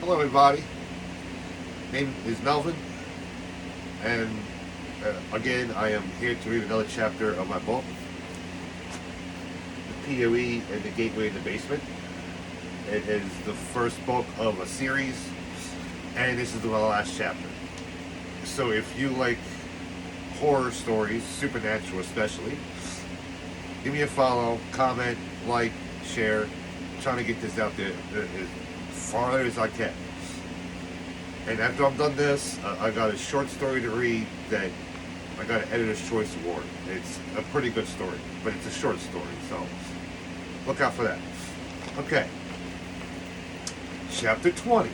Hello, everybody. Name is Melvin, and again, I am here to read another chapter of my book, The PoE and the Gateway in the Basement. It is the first book of a series, and this is the last chapter. So if you like horror stories, supernatural especially, give me a follow, comment, like, share. I'm trying to get this out there as far as I can. And after I'm done this, I got a short story to read that I got an Editor's Choice Award. It's a pretty good story, but it's a short story, so look out for that. Okay. Chapter 20.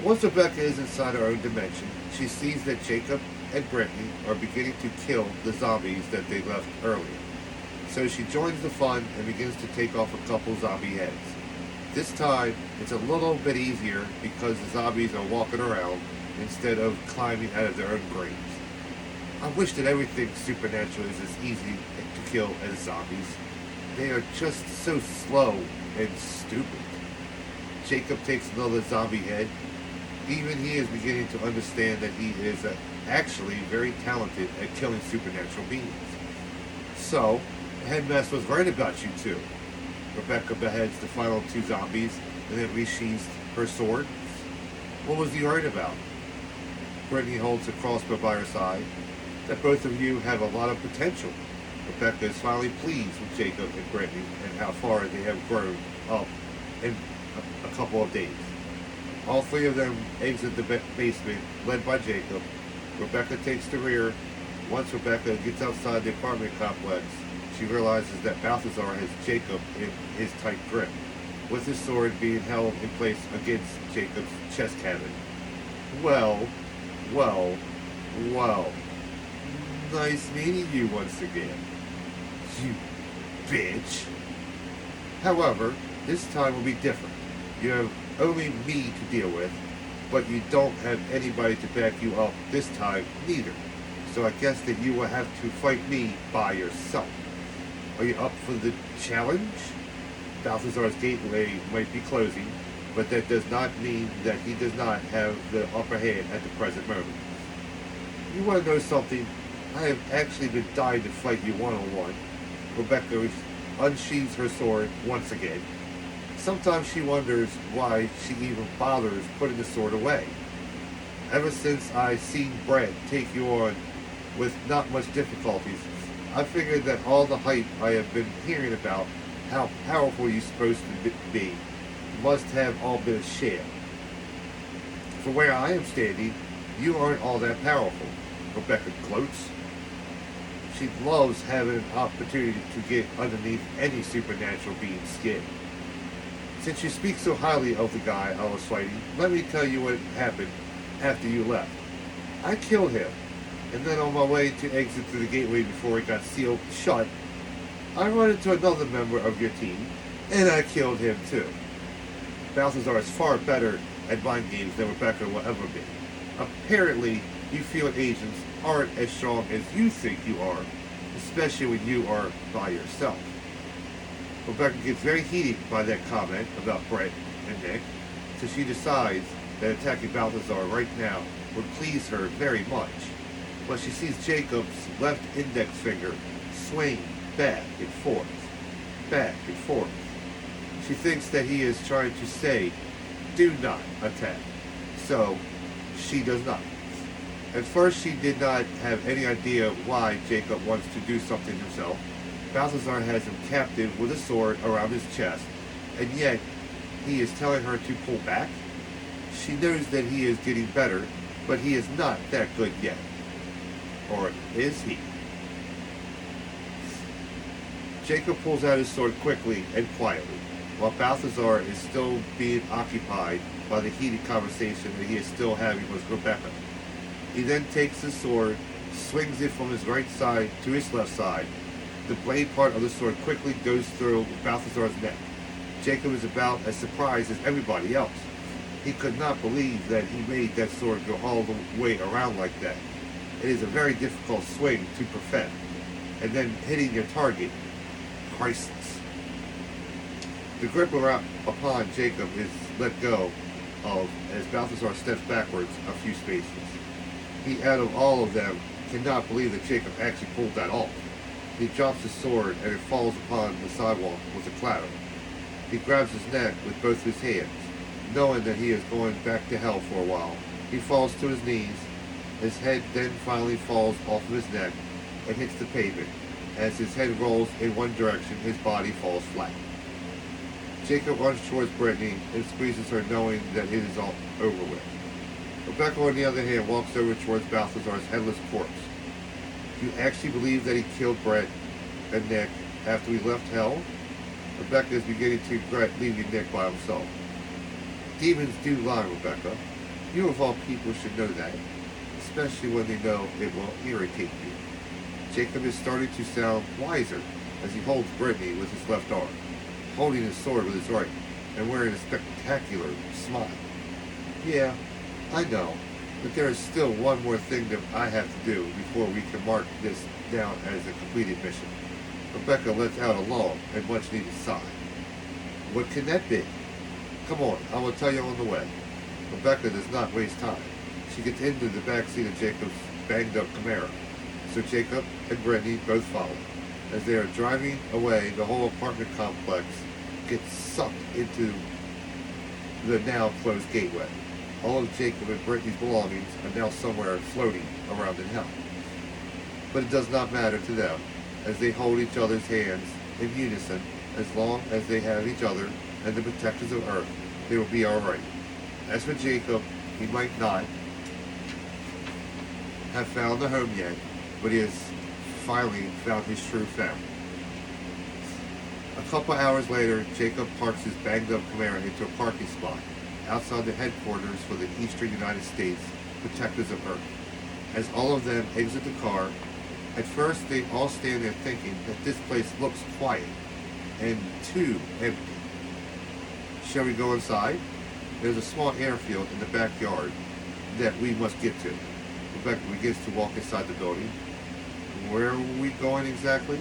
Once Rebecca is inside her own dimension, she sees that Jacob and Brittany are beginning to kill the zombies that they left earlier. So she joins the fun and begins to take off a couple zombie heads. This time, it's a little bit easier because the zombies are walking around instead of climbing out of their own graves. I wish that everything supernatural is as easy to kill as zombies. They are just so slow and stupid. Jacob takes another zombie head. Even he is beginning to understand that he is actually very talented at killing supernatural beings. So, the headmaster was right about you two. Rebecca beheads the final two zombies and then resheathes her sword. What was he right about? Brittany holds a crossbow by her side. That both of you have a lot of potential. Rebecca is finally pleased with Jacob and Brittany and how far they have grown up in a couple of days. All three of them exit the basement, led by Jacob. Rebecca takes the rear. Once Rebecca gets outside the apartment complex, she realizes that Balthazar has Jacob in his tight grip, with his sword being held in place against Jacob's chest cavity. Well. Nice meeting you once again, you bitch. However, this time will be different. You have only me to deal with, but you don't have anybody to back you up this time neither. So I guess that you will have to fight me by yourself. Are you up for the challenge? Balthazar's gateway might be closing, but that does not mean that he does not have the upper hand at the present moment. You want to know something? I have actually been dying to fight you one-on-one. Rebecca unsheathes her sword once again. Sometimes she wonders why she even bothers putting the sword away. Ever since I seen Brett take you on with not much difficulties, I figured that all the hype I have been hearing about how powerful you're supposed to be must have all been a sham. From where I am standing, you aren't all that powerful, Rebecca gloats. She loves having an opportunity to get underneath any supernatural being's skin. Since you speak so highly of the guy I was fighting, let me tell you what happened after you left. I killed him, and then on my way to exit through the gateway before it got sealed shut, I run into another member of your team, and I killed him too. Balthazar is far better at mind games than Rebecca will ever be. Apparently, you feel agents aren't as strong as you think you are, especially when you are by yourself. Rebecca gets very heated by that comment about Brett and Nick, so she decides that attacking Balthazar right now would please her very much. But she sees Jacob's left index finger swing back and forth. She thinks that he is trying to say, do not attack. So, she does not. At first, she did not have any idea why Jacob wants to do something himself. Balthazar has him captive with a sword around his chest, and yet he is telling her to pull back. She knows that he is getting better, but he is not that good yet. Or is he? Jacob pulls out his sword quickly and quietly, while Balthazar is still being occupied by the heated conversation that he is still having with Rebecca. He then takes his sword, swings it from his right side to his left side. The blade part of the sword quickly goes through Balthazar's neck. Jacob is about as surprised as everybody else. He could not believe that he made that sword go all the way around like that. It is a very difficult swing to perfect. And then hitting your target, priceless. The grip upon Jacob is let go of as Balthazar steps backwards a few spaces. He, out of all of them, cannot believe that Jacob actually pulled that off. He drops his sword and it falls upon the sidewalk with a clatter. He grabs his neck with both his hands, knowing that he is going back to hell for a while. He falls to his knees. His head then finally falls off of his neck and hits the pavement. As his head rolls in one direction, his body falls flat. Jacob runs towards Brittany and squeezes her, knowing that it is all over with. Rebecca, on the other hand, walks over towards Balthazar's headless corpse. Do you actually believe that he killed Brett and Nick after we left hell? Rebecca is beginning to regret leaving Nick by himself. Demons do lie, Rebecca. You of all people should know that, especially when they know it will irritate you. Jacob is starting to sound wiser as he holds Brittany with his left arm, holding his sword with his right, and wearing a spectacular smile. Yeah, I know, but there is still one more thing that I have to do before we can mark this down as a completed mission. Rebecca lets out a long and much needed sigh. What can that be? Come on, I will tell you on the way. Rebecca does not waste time. She gets into the back seat of Jacob's banged up Camaro, so Jacob and Brittany both follow. As they are driving away, the whole apartment complex gets sucked into the now closed gateway. All of Jacob and Brittany's belongings are now somewhere floating around in hell. But it does not matter to them, as they hold each other's hands in unison. As long as they have each other and the protectors of earth, they will be alright. As for Jacob, he might not have found a home yet, but he has finally found his true family. A couple hours later, Jacob parks his banged-up Camaro into a parking spot outside the headquarters for the Eastern United States Protectors of Earth. As all of them exit the car, at first they all stand there thinking that this place looks quiet and too empty. Shall we go inside? There's a small airfield in the backyard that we must get to. Rebecca begins to walk inside the building. Where are we going exactly?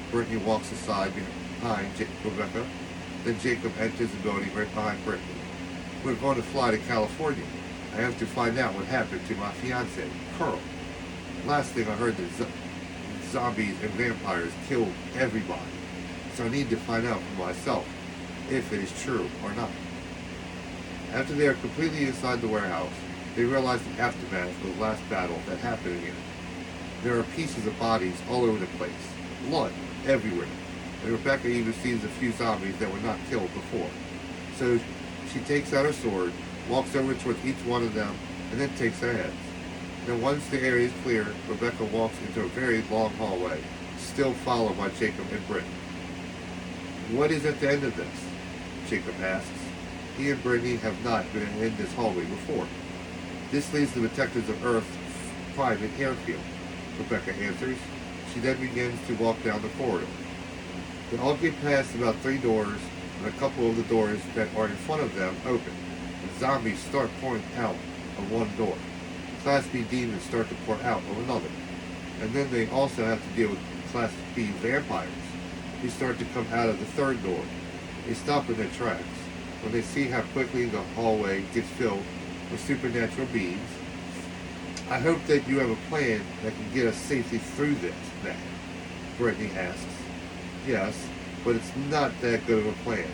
Brittany walks aside behind Rebecca. Then Jacob enters the building right behind Brittany. We're going to fly to California. I have to find out what happened to my fiancée, Pearl. Last thing I heard that zombies and vampires killed everybody. So I need to find out for myself if it is true or not. After they are completely inside the warehouse, they realize the aftermath of the last battle that happened here. There are pieces of bodies all over the place, blood everywhere, and Rebecca even sees a few zombies that were not killed before. So she takes out her sword, walks over towards each one of them, and then takes their heads. Then once the area is clear, Rebecca walks into a very long hallway, still followed by Jacob and Brittany. What is at the end of this? Jacob asks. He and Brittany have not been in this hallway before. This leads to the Protectors of Earth's private airfield, Rebecca answers. She then begins to walk down the corridor. They all get past about 3 doors, and a couple of the doors that are in front of them open. The zombies start pouring out of one door. Class B demons start to pour out of another. And then they also have to deal with Class B vampires, who start to come out of the third door. They stop in their tracks when they see how quickly the hallway gets filled with supernatural beings. I hope that you have a plan that can get us safely through this, Matt, Brittany asks. Yes, but it's not that good of a plan.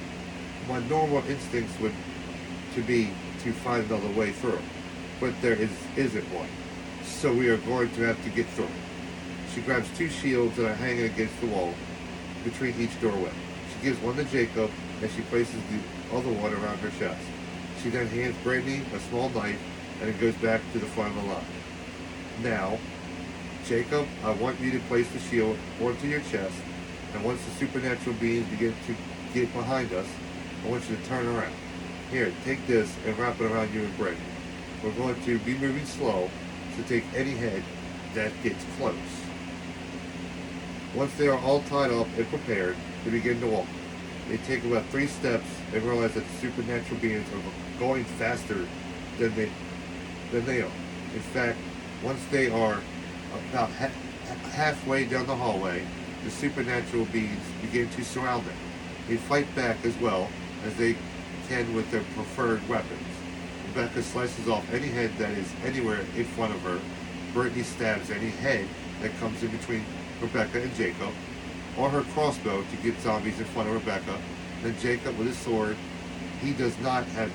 My normal instincts would be to find another way through, but there isn't one. So we are going to have to get through it. She grabs 2 shields that are hanging against the wall between each doorway. She gives one to Jacob, and she places the other one around her chest. She then hands Brittany a small knife, and it goes back to the front of the line. Now, Jacob, I want you to place the shield onto your chest, and once the supernatural beings begin to get behind us, I want you to turn around. Here, take this and wrap it around you and Brittany. We're going to be moving slow, so take any head that gets close. Once they are all tied up and prepared, they begin to walk. They take about 3 steps and realize that the supernatural beings are going faster than they are. In fact, once they are about halfway down the hallway, the supernatural beings begin to surround them. They fight back as well as they can with their preferred weapons. Rebecca slices off any head that is anywhere in front of her. Brittany stabs any head that comes in between Rebecca and Jacob, or her crossbow to get zombies in front of Rebecca. Then Jacob with his sword. He does not have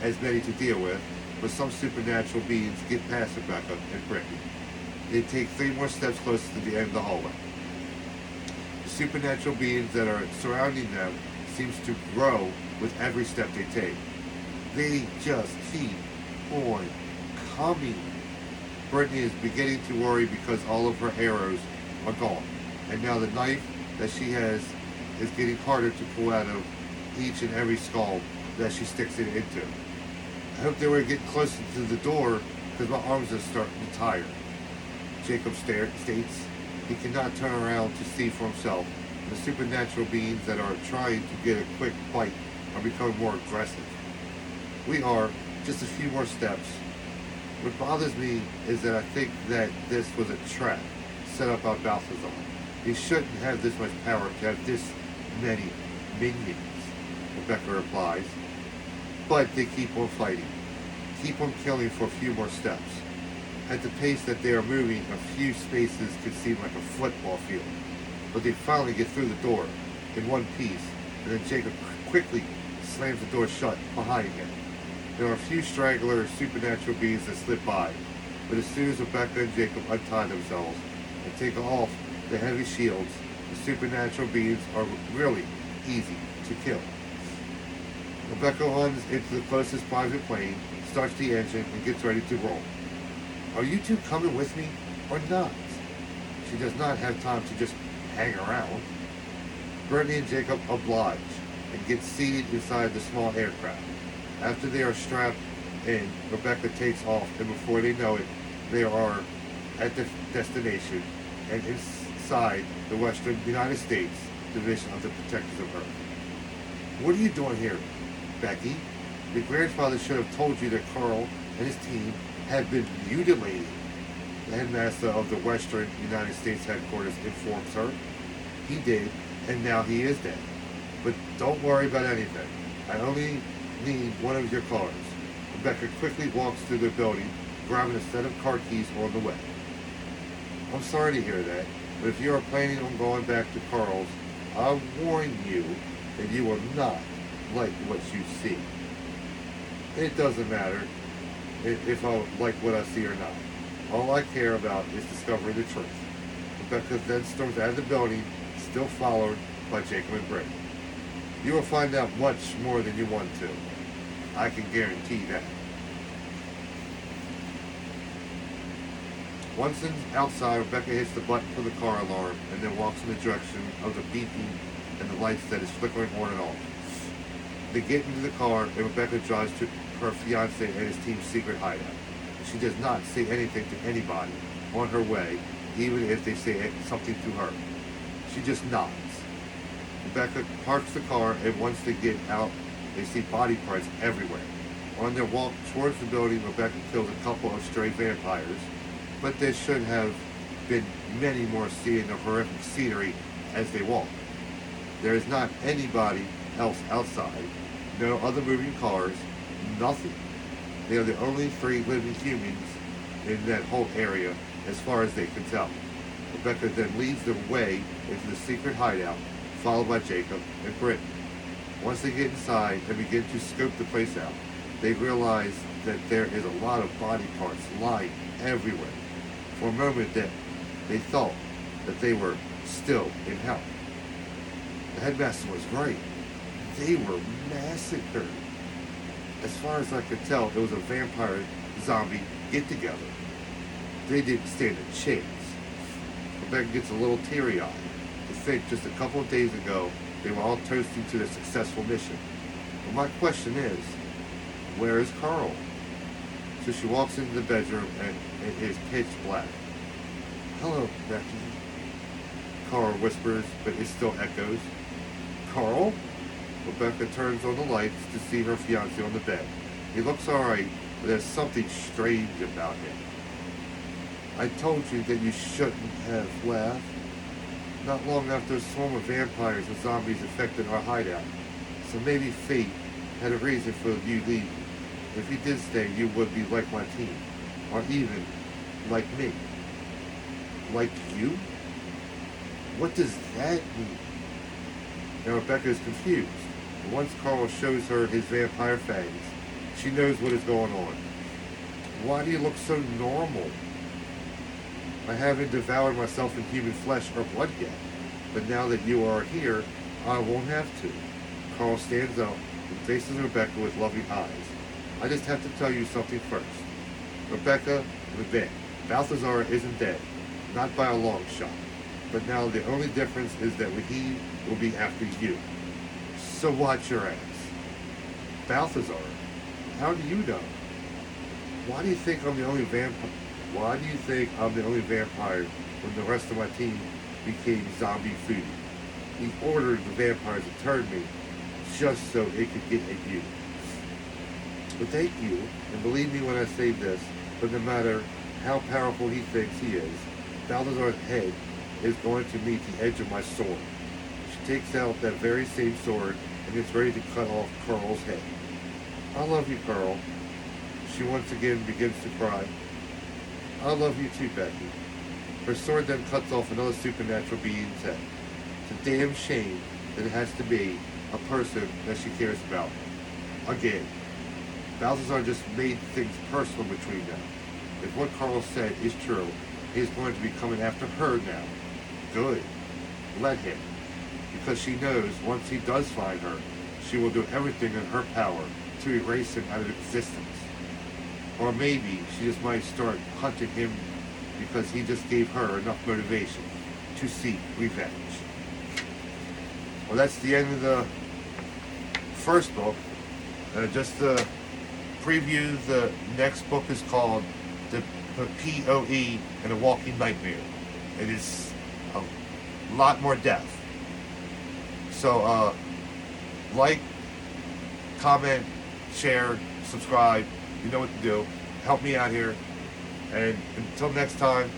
as many to deal with, but some supernatural beings get past Rebecca and Brittany. They take 3 more steps closer to the end of the hallway. The supernatural beings that are surrounding them seems to grow with every step they take. They just keep on coming. Brittany is beginning to worry because all of her arrows are gone, and now the knife that she has is getting harder to pull out of each and every skull that she sticks it into. I hope they were getting closer to the door because my arms are starting to tire. Jacob states he cannot turn around to see for himself. The supernatural beings that are trying to get a quick bite are becoming more aggressive. We are just a few more steps. What bothers me is that I think that this was a trap set up by Balthazar. He shouldn't have this much power to have this many minions, Rebecca replies. But they keep on fighting, keep on killing for a few more steps. At the pace that they are moving, a few spaces could seem like a football field. But they finally get through the door in one piece, and then Jacob quickly slams the door shut behind him. There are a few straggler supernatural beings that slip by, but as soon as Rebecca and Jacob untie themselves and take off the heavy shields, the supernatural beings are really easy to kill. Rebecca runs into the closest private plane, starts the engine, and gets ready to roll. Are you two coming with me or not? She does not have time to just hang around. Brittany and Jacob oblige and get seated inside the small aircraft. After they are strapped in, Rebecca takes off, and before they know it, they are at the destination and inside the Western United States Division of the Protectors of Earth. What are you doing here, Becky? Your grandfather should have told you that Carl and his team have been mutilated. The headmaster of the Western United States headquarters informs her. He did, and now he is dead. But don't worry about anything. I only need one of your cars. Rebecca quickly walks through the building, grabbing a set of car keys on the way. I'm sorry to hear that, but if you are planning on going back to Carl's, I warn you that you will not like what you see. It doesn't matter if I like what I see or not. All I care about is discovering the truth. Rebecca then storms out of the building, still followed by Jacob and Brittany. You will find out much more than you want to. I can guarantee that. Once outside, Rebecca hits the button for the car alarm and then walks in the direction of the beeping and the lights that is flickering on and off. They get into the car and Rebecca drives to her fiancé and his team's secret hideout. She does not say anything to anybody on her way, even if they say something to her. She just nods. Rebecca parks the car, and once they get out, they see body parts everywhere. On their walk towards the building, Rebecca kills a couple of stray vampires, but there should have been many more seeing the horrific scenery as they walk. There is not anybody else outside, no other moving cars, nothing. They are the only 3 living humans in that whole area as far as they can tell. Rebecca then leads the way into the secret hideout, followed by Jacob and Brittany. Once they get inside and begin to scope the place out, they realize that there is a lot of body parts lying everywhere. For a moment that they thought that they were still in hell. The headmaster was right. They were massacred. As far as I could tell, it was a vampire zombie get-together. They didn't stand a chance. Rebecca gets a little teary-eyed to think just a couple of days ago they were all toasting to their successful mission. But my question is, where is Carl? So she walks into the bedroom and it is pitch black. Hello, Becky. Carl whispers, but it still echoes. Carl? Rebecca turns on the lights to see her fiancé on the bed. He looks alright, but there's something strange about him. I told you that you shouldn't have laughed. not long after a swarm of vampires and zombies affected our hideout. So maybe fate had a reason for you leaving. If you did stay, you would be like my team. Or even like me. Like you? What does that mean? Now Rebecca is confused. And once Carl shows her his vampire fangs, she knows what is going on. Why do you look so normal? I haven't devoured myself in human flesh or blood yet, but now that you are here, I won't have to. Carl stands up and faces Rebecca with loving eyes. I just have to tell you something first. Rebecca, Balthazar isn't dead, not by a long shot. But now the only difference is that he will be after you. So watch your ass. Balthazar, how do you know? Why do you think I'm the only vampire? Why do you think I'm the only vampire when the rest of my team became zombie food? He ordered the vampires to turn me just so it could get at you. But thank you, and believe me when I say this, but no matter how powerful he thinks he is, Balthazar's head is going to meet the edge of my sword. She takes out that very same sword and gets ready to cut off Carl's head. I love you, Carl. She once again begins to cry. I love you too, Becky. Her sword then cuts off another supernatural being's head. It's a damn shame that it has to be a person that she cares about. Again, Balthazar just made things personal between them. If what Carl said is true, he is going to be coming after her now. Good. Let him. Because she knows once he does find her, she will do everything in her power to erase him out of existence. Or maybe she just might start hunting him because he just gave her enough motivation to seek revenge. Well, that's the end of the first book. Just to preview, the next book is called The POE and a Walking Nightmare. It is a lot more depth. So, like, comment, share, subscribe. You know what to do. Help me out here. And until next time,